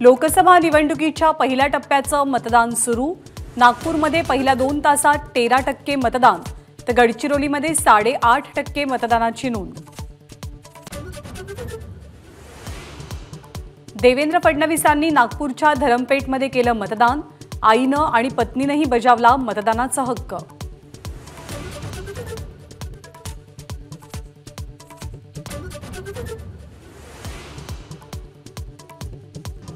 लोकसभा निवडणुकीच्या पहिल्या टप्प्याचं मतदान सुरू। नागपूरमध्ये पहिल्या 2 तासात 13% मतदान, तर गडचिरोलीमध्ये 8.5% मतदानाची नोंद। देवेंद्र फडणवीसांनी नागपूरच्या धरमपेठमध्ये केलं मतदान। आईनं आणि पत्नीनेही बजावला मतदानाचा हक्क।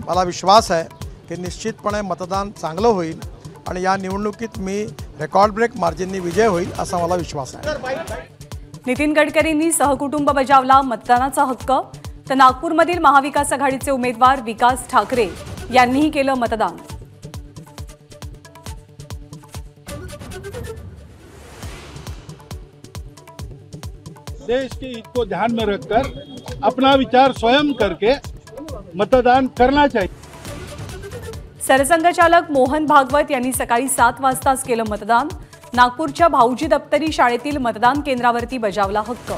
मला विश्वास आहे की निश्चितपणे मतदान चांगलं होईल आणि या निवडणुकीत मी रेकॉर्ड ब्रेक मार्जिननी विजय होईल असा मला विश्वास आहे। नितीन गडकरींनी सहकुटुंब बजावला मतदानाचा हक्क, तर नागपूरमधील महाविकास आघाडीचे उमेदवार विकास ठाकरे यांनीही केलं मतदान। देश के हित को ध्यान में रखकर अपना विचार स्वयं करके मतदान करना चाहिए। सरसंघचालक मोहन भागवत यांनी सकाळी 7 वाजताच केलं मतदान। नागपूरच्या भाऊजी दप्तरी शाळेतील मतदान केंद्रावरती बजावला हक्क।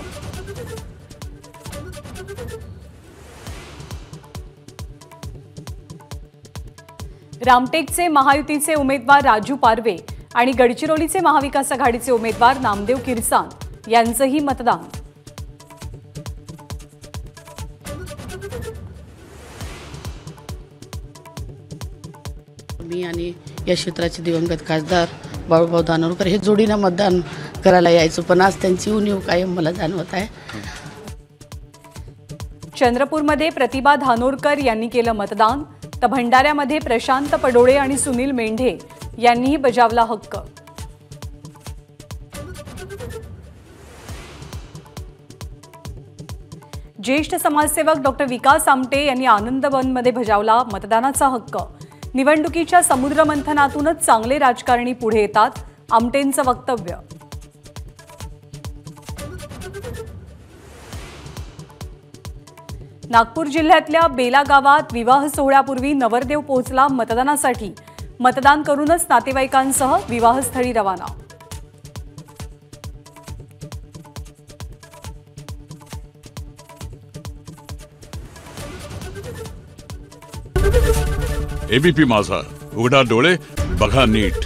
रामटेकचे महायुतीचे उमेदवार राजू पारवे आणि गडचिरोलीचे महाविकास आघाडीचे उमेदवार नामदेव किरसान यांचंही मतदान। मी आणि या क्षेत्राचे दिवंगत खासदार बाळूभाऊ धानोरकर हे जोडीनं मतदान करायला यायचं, पण आज त्यांची उणीव कायम मला जाणवत आहे। चंद्रपूरमध्ये प्रतिभा धानोरकर यांनी केलं मतदान, तर भंडाऱ्यामध्ये प्रशांत पडोळे आणि सुनील मेंढे यांनीही बजावला हक्क। ज्येष्ठ समाजसेवक डॉक्टर विकास आमटे यांनी आनंदवनमध्ये बजावला मतदानाचा हक्क। निवडणुकीच्या समुद्रमंथनातूनच चांगले राजकारणी पुढे येतात, आमटेंचं वक्तव्य। नागपूर जिल्ह्यातल्या बेला गावात विवाह सोहळ्यापूर्वी नवरदेव पोहोचला मतदानासाठी। मतदान करूनच नातेवाईकांसह विवाहस्थळी रवाना। एबीपी माझा, उघडा डोळे बघा नीट।